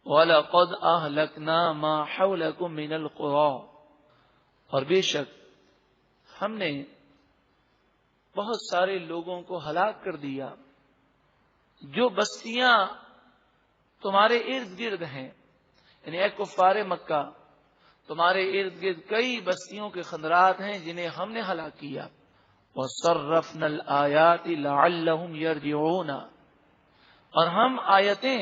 وَلَقَدْ أَهْلَكْنَا مَا حَوْلَكُمْ مِنَ الْقُرَىٰ، اور بے شک ہم نے بہت سارے لوگوں کو ہلاک کر دیا جو بستیاں تمہارے ارد گرد ہیں، یعنی اے کفار مکہ، تمہارے ارد گرد کئی بستیوں کے خندرات ہیں جنہیں ہم نے ہلاک کیا۔ وَصَرَّفْنَا الْآيَاتِ لَعَلَّهُمْ يَرْجِعُونَ، اور ہم آیتیں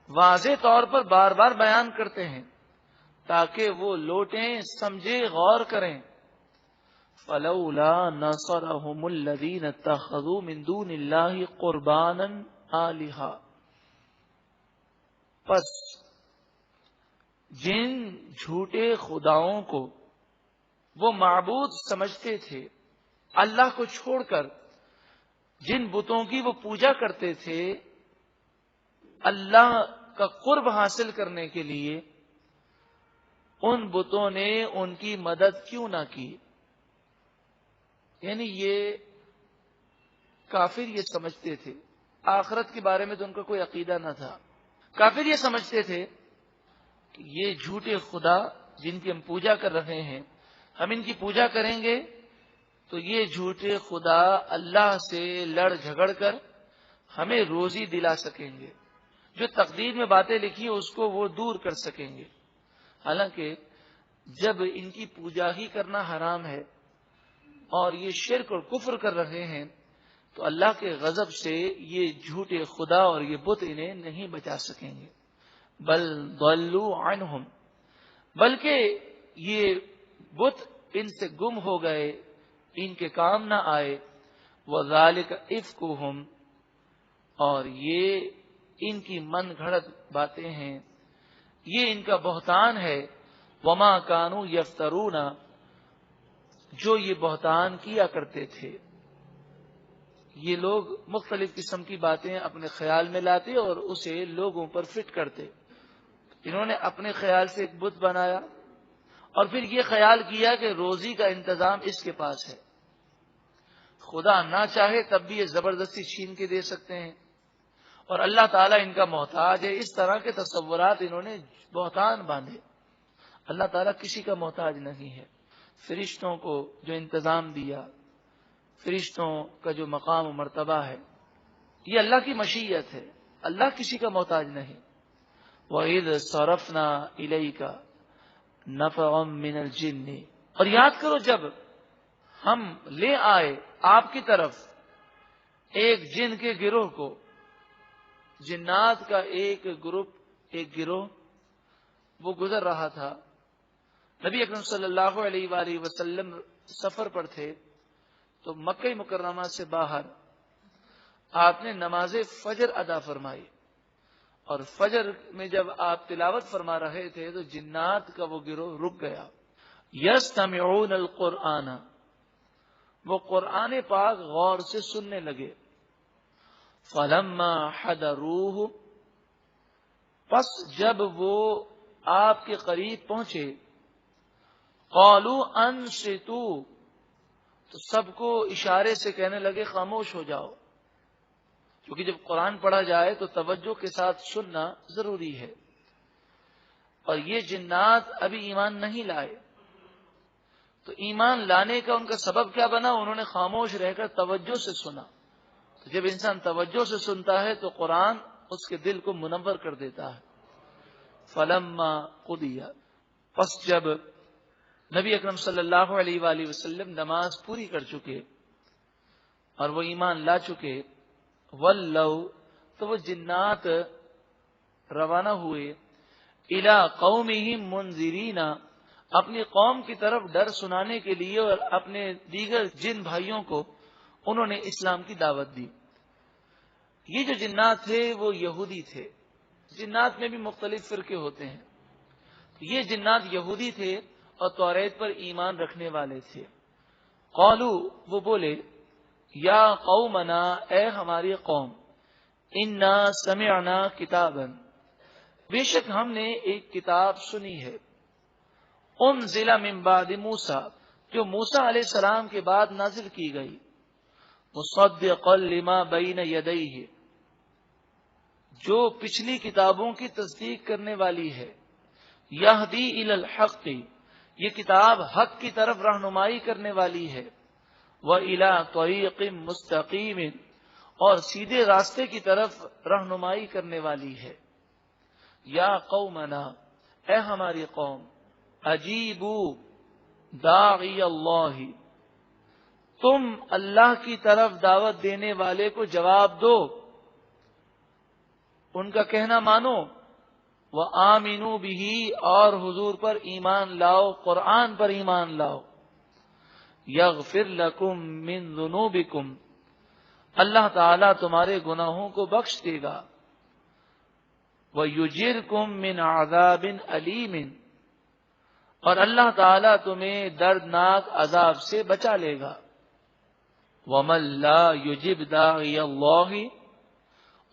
واضح طور پر بار بار بیان کرتے ہیں تاکہ وہ لوٹیں، سمجھے، غور کریں۔ فَلَوْلَا نَصَرَهُمُ الَّذِينَ اتَّخَذُوا مِن دُونِ اللَّهِ قُرْبَانًا آلِهَةً، پس جن جھوٹے خداؤں کو وہ معبود سمجھتے تھے اللہ کو چھوڑ کر، جن بتوں کی وہ پوجا کرتے تھے اللہ کا قرب حاصل کرنے کے لیے، ان بتوں نے ان کی مدد کیوں نہ کی؟ یعنی یہ کافر یہ سمجھتے تھے، آخرت کے بارے میں تو ان کا کوئی عقیدہ نہ تھا۔ کافر یہ سمجھتے تھے کہ یہ جھوٹے خدا جن کی ہم پوجا کر رہے ہیں، ہم ان کی پوجا کریں گے تو یہ جھوٹے خدا اللہ سے لڑ جھگڑ کر ہمیں روزی دلا سکیں گے، جو تقدیر میں باتیں لکھی ہیں اس کو وہ دور کر سکیں گے۔ حالانکہ جب ان کی پوجا ہی کرنا حرام ہے اور یہ شرک اور کفر کر رہے ہیں تو اللہ کے غضب سے یہ جھوٹے خدا اور یہ بت انہیں نہیں بچا سکیں گے۔ بل ضلوا عنہم، بلکہ یہ بت ان سے گم ہو گئے، ان کے کام نہ آئے۔ وذالک افکہم، اور یہ ان کی من گھڑت باتیں ہیں، یہ ان کا بہتان ہے۔ وما کانوا یفترون، جو یہ بہتان کیا کرتے تھے۔ یہ لوگ مختلف قسم کی باتیں اپنے خیال میں لاتے اور اسے لوگوں پر فٹ کرتے۔ انہوں نے اپنے خیال سے ایک بت بنایا اور پھر یہ خیال کیا کہ روزی کا انتظام اس کے پاس ہے، خدا نہ چاہے تب بھی یہ زبردستی چھین کے دے سکتے ہیں، اور اللہ تعالیٰ ان کا محتاج ہے۔ اس طرح کے تصورات انہوں نے بہتان باندھے۔ اللہ تعالیٰ کسی کا محتاج نہیں ہے۔ فرشتوں کو جو انتظام دیا، فرشتوں کا جو مقام و مرتبہ ہے، یہ اللہ کی مشیت ہے، اللہ کسی کا محتاج نہیں۔ وَإِذْ صَرَفْنَا إِلَيْكَ نَفَرًا مِّنَ الْجِنِّ، اور یاد کرو جب ہم لے آئے آپ کی طرف ایک جن کے گروہ کو، جنات کا ایک گروہ وہ گزر رہا تھا۔ نبی اکرم صلی اللہ علیہ وآلہ وسلم سفر پر تھے تو مکہ مکرمہ سے باہر آپ نے نماز فجر ادا فرمائی، اور فجر میں جب آپ تلاوت فرما رہے تھے تو جنات کا وہ گروہ رک گیا۔ یستمعون القرآن، وہ قرآن پاک غور سے سننے لگے۔ فلما حضروہ، پس جب وہ آپ کے قریب پہنچے، قالوا انصتوا، تو سب کو اشارے سے کہنے لگے خاموش ہو جاؤ، کیونکہ جب قرآن پڑھا جائے تو توجہ کے ساتھ سننا ضروری ہے، اور یہ جنات ابھی ایمان نہیں لائے، تو ایمان لانے کا ان کا سبب کیا بنا؟ انہوں نے خاموش رہ کر توجہ سے سنا۔ تو جب انسان توجہ سے سنتا ہے تو قرآن اس کے دل کو منور کر دیتا ہے۔ فلما قضی، پس جب نبی اکرم صلی اللہ علیہ وآلہ وسلم نماز پوری کر چکے اور وہ ایمان لا چکے، ولو، تو وہ جنات روانہ ہوئے، الی قومہم منذرین، اپنی قوم کی طرف ڈر سنانے کے لیے، اور اپنے دیگر جن بھائیوں کو انہوں نے اسلام کی دعوت دی۔ یہ جو جنات تھے وہ یہودی تھے، جنات میں بھی مختلف فرقے ہوتے ہیں، یہ جنات یہودی تھے اور توریت پر ایمان رکھنے والے تھے۔ قالو، وہ بولے، یا قومنا، اے ہماری قوم، انا سمعنا کتابا، بے شک ہم نے ایک کتاب سنی ہے، انزل من بعد موسیٰ، جو موسیٰ علیہ السلام کے بعد نازل کی گئی، مصدقا لما بین یدیہ، جو پچھلی کتابوں کی تصدیق کرنے والی ہے، یہدی الی الحق، یہ کتاب حق کی طرف رہنمائی کرنے والی ہے، وَإِلَىٰ طَرِيقٍ مُسْتَقِيمٍ، اور سیدھے راستے کی طرف رہنمائی کرنے والی ہے۔ یا قومنا، اے ہماری قوم، اجیبو داعی اللہ، تم اللہ کی طرف دعوت دینے والے کو جواب دو، ان کا کہنا مانو، وآمنوا بہ، اور حضور پر ایمان لاؤ، قرآن پر ایمان لاؤ، یغفر لکم من ذنوبکم، اللہ تعالیٰ تمہارے گناہوں کو بخش دے گا، وَيُجِرْكُم مِّنْ عَذَابٍ أَلِيمٍ، اور اللہ تعالیٰ تمہیں دردناک عذاب سے بچا لے گا، وَمَن لَّا يُجِبْ دَاعِيَ اللَّهِ،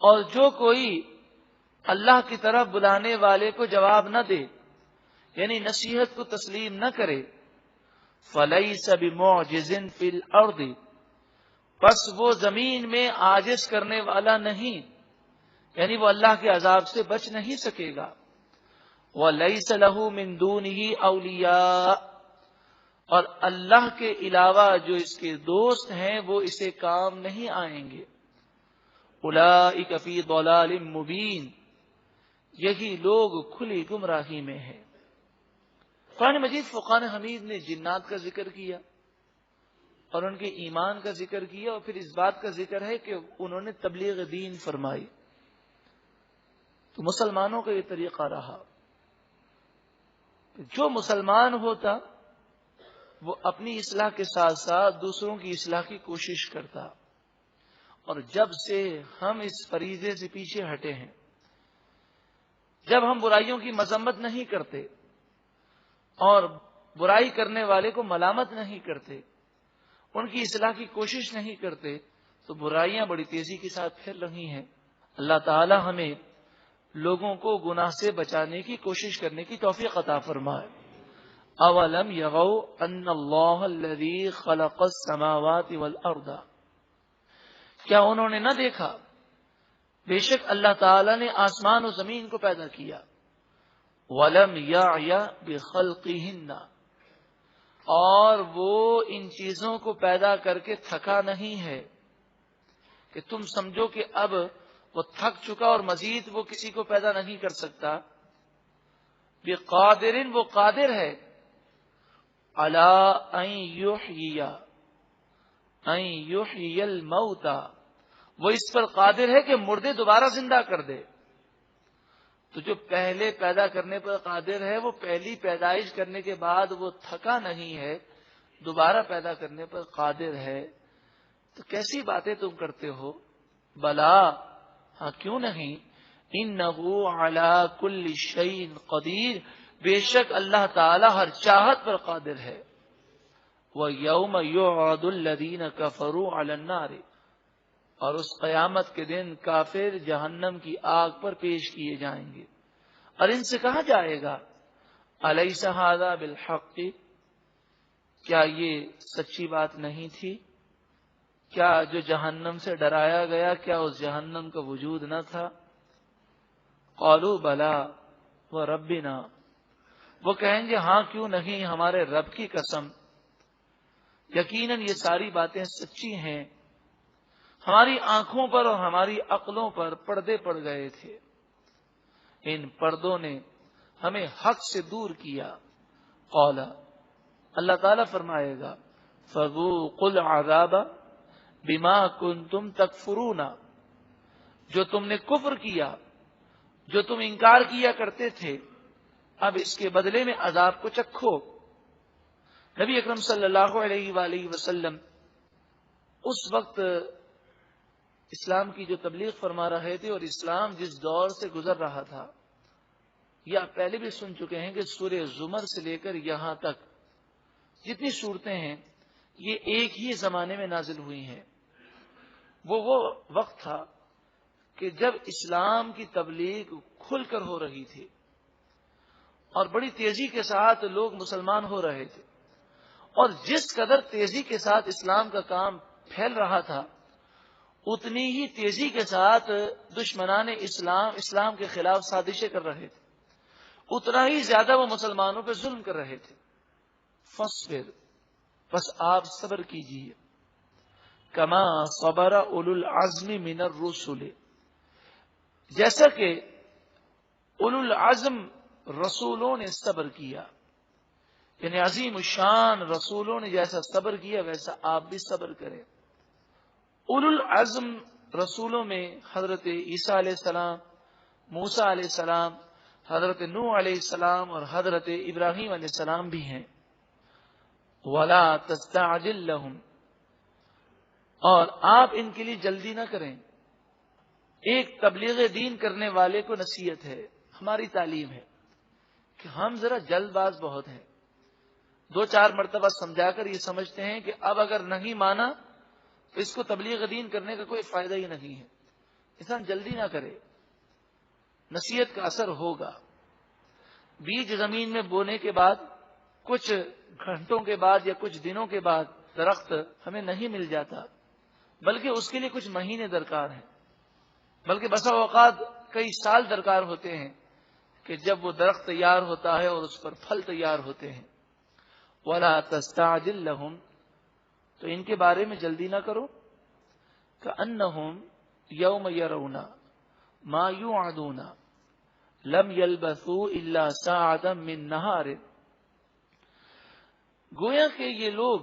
اور جو کوئی اللہ کی طرف بلانے والے کو جواب نہ دے، یعنی نصیحت کو تسلیم نہ کرے، فَلَيْسَ بِمُعْجِزٍ فِي الْأَرْضِ، پس وہ زمین میں عاجز کرنے والا نہیں، یعنی وہ اللہ کے عذاب سے بچ نہیں سکے گا، وَلَيْسَ لَهُ مِن دُونِهِ أَوْلِيَاءُ، اور اللہ کے علاوہ جو اس کے دوست ہیں وہ اسے کام نہیں آئیں گے، أُولَٰئِكَ فِي ضَلَالٍ مُّبِينٍ، یہی لوگ کھلی گمراہی میں ہیں۔ قرآن مجید فرقان حمید نے جنات کا ذکر کیا اور ان کے ایمان کا ذکر کیا، اور پھر اس بات کا ذکر ہے کہ انہوں نے تبلیغ دین فرمائی۔ تو مسلمانوں کا یہ طریقہ رہا، جو مسلمان ہوتا وہ اپنی اصلاح کے ساتھ ساتھ دوسروں کی اصلاح کی کوشش کرتا، اور جب سے ہم اس فریضے سے پیچھے ہٹے ہیں، جب ہم برائیوں کی مذمت نہیں کرتے اور برائی کرنے والے کو ملامت نہیں کرتے، ان کی اصلاح کی کوشش نہیں کرتے، تو برائیاں بڑی تیزی کے ساتھ پھیل رہی ہیں۔ اللہ تعالی ہمیں لوگوں کو گناہ سے بچانے کی کوشش کرنے کی توفیق عطا فرمائے۔ اولم یروا ان اللہ الذی خلق السماوات والارض، کیا انہوں نے نہ دیکھا بے شک اللہ تعالی نے آسمان و زمین کو پیدا کیا، ولم یعی بخلقہن، اور وہ ان چیزوں کو پیدا کر کے تھکا نہیں ہے کہ تم سمجھو کہ اب وہ تھک چکا اور مزید وہ کسی کو پیدا نہیں کر سکتا، بقادر، وہ قادر ہے، علی ان یحیی الموتى، وہ اس پر قادر ہے کہ مردے دوبارہ زندہ کر دے۔ تو جو پہلے پیدا کرنے پر قادر ہے، وہ پہلی پیدائش کرنے کے بعد وہ تھکا نہیں ہے، دوبارہ پیدا کرنے پر قادر ہے، تو کیسی باتیں تم کرتے ہو؟ بلا، ہاں کیوں نہیں، انہ علی کل شیء قدیر، بے شک اللہ تعالی ہر چاہت پر قادر ہے۔ وَيَوْمَ يُعْرَضُ الَّذِينَ كَفَرُوا عَلَى النَّارِ، اور اس قیامت کے دن کافر جہنم کی آگ پر پیش کیے جائیں گے، اور ان سے کہا جائے گا أَلَيْسَ هَذَا بِالْحَقِّ، کیا یہ سچی بات نہیں تھی؟ کیا جو جہنم سے ڈرایا گیا کیا اس جہنم کا وجود نہ تھا؟ قالوا بلا وربنا، وہ کہیں گے ہاں کیوں نہیں، ہمارے رب کی قسم، یقیناً یہ ساری باتیں سچی ہیں، ہماری آنکھوں پر اور ہماری عقلوں پر پردے پڑ گئے تھے، ان پردوں نے ہمیں حق سے دور کیا۔ قال، اللہ تعالیٰ فرمائے گا، فذوقوا العذاب بما کنتم تکفرون، جو تم نے کفر کیا، جو تم انکار کیا کرتے تھے، اب اس کے بدلے میں عذاب کو چکھو۔ نبی اکرم صلی اللہ علیہ وآلہ وسلم اس وقت اسلام کی جو تبلیغ فرما رہے تھے، اور اسلام جس دور سے گزر رہا تھا، یہ آپ پہلے بھی سن چکے ہیں کہ سورہ زمر سے لے کر یہاں تک جتنی صورتیں ہیں یہ ایک ہی زمانے میں نازل ہوئی ہیں۔ وہ وقت تھا کہ جب اسلام کی تبلیغ کھل کر ہو رہی تھی اور بڑی تیزی کے ساتھ لوگ مسلمان ہو رہے تھے، اور جس قدر تیزی کے ساتھ اسلام کا کام پھیل رہا تھا، اتنی ہی تیزی کے ساتھ دشمنان اسلام کے خلاف سازشیں کر رہے تھے، اتنا ہی زیادہ وہ مسلمانوں پہ ظلم کر رہے تھے۔ فاصبر، بس آپ صبر کیجیے، کما صبر اولو العزم من الرسل، جیسا کہ اولو العزم رسولوں نے صبر کیا، یعنی عظیم الشان رسولوں نے جیسا صبر کیا ویسا آپ بھی صبر کریں۔ اولو العزم رسولوں میں حضرت عیسیٰ علیہ السلام، موسیٰ علیہ السلام، حضرت نوح علیہ السلام اور حضرت ابراہیم علیہ السلام بھی ہیں۔ وَلَا تَسْتَعْجِلْ لَهُمْ، اور آپ ان کے لیے جلدی نہ کریں۔ ایک تبلیغ دین کرنے والے کو نصیحت ہے، ہماری تعلیم ہے کہ ہم ذرا جلد باز بہت ہیں، 2-4 مرتبہ سمجھا کر یہ سمجھتے ہیں کہ اب اگر نہیں مانا تو اس کو تبلیغ دین کرنے کا کوئی فائدہ ہی نہیں ہے۔ انسان جلدی نہ کرے، نصیحت کا اثر ہوگا۔ بیج زمین میں بونے کے بعد کچھ گھنٹوں کے بعد یا کچھ دنوں کے بعد درخت ہمیں نہیں مل جاتا، بلکہ اس کے لیے کچھ مہینے درکار ہیں، بلکہ بسا اوقات کئی سال درکار ہوتے ہیں کہ جب وہ درخت تیار ہوتا ہے اور اس پر پھل تیار ہوتے ہیں۔ وَلَا تَسْتَعْجِلْ لَهُمْ، تو ان کے بارے میں جلدی نہ کرو، كَأَنَّهُمْ يَوْمَ يَرَوْنَ مَا يُوعَدُونَ لَمْ يَلْبَثُوا إِلَّا سَاعَةً مِّن نَّهَارٍ، گویا کہ یہ لوگ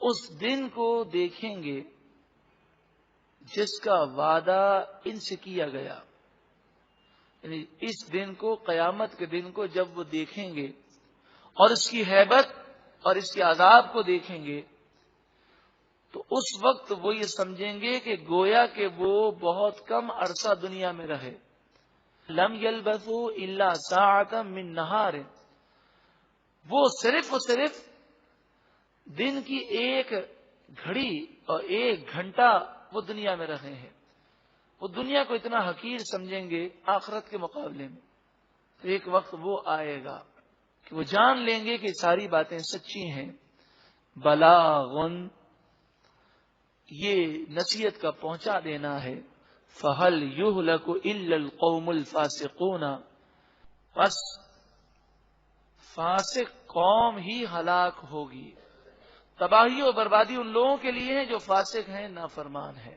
اس دن کو دیکھیں گے جس کا وعدہ ان سے کیا گیا، یعنی اس دن کو، قیامت کے دن کو جب وہ دیکھیں گے اور اس کی ہیبت اور اس کے عذاب کو دیکھیں گے تو اس وقت وہ یہ سمجھیں گے کہ گویا کہ وہ بہت کم عرصہ دنیا میں رہے۔ لم یلبثوا الا ساعۃ من نہار، وہ صرف اور صرف دن کی ایک گھڑی اور ایک گھنٹہ وہ دنیا میں رہے ہیں۔ وہ دنیا کو اتنا حقیر سمجھیں گے آخرت کے مقابلے میں۔ تو ایک وقت وہ آئے گا کہ وہ جان لیں گے کہ ساری باتیں سچی ہیں۔ بلاغن، یہ نصیحت کا پہنچا دینا ہے۔ فہل یہلک الا القوم الفاسقون، بس فاسق قوم ہی ہلاک ہوگی، تباہی اور بربادی ان لوگوں کے لیے ہے جو فاسق ہیں، نافرمان ہیں۔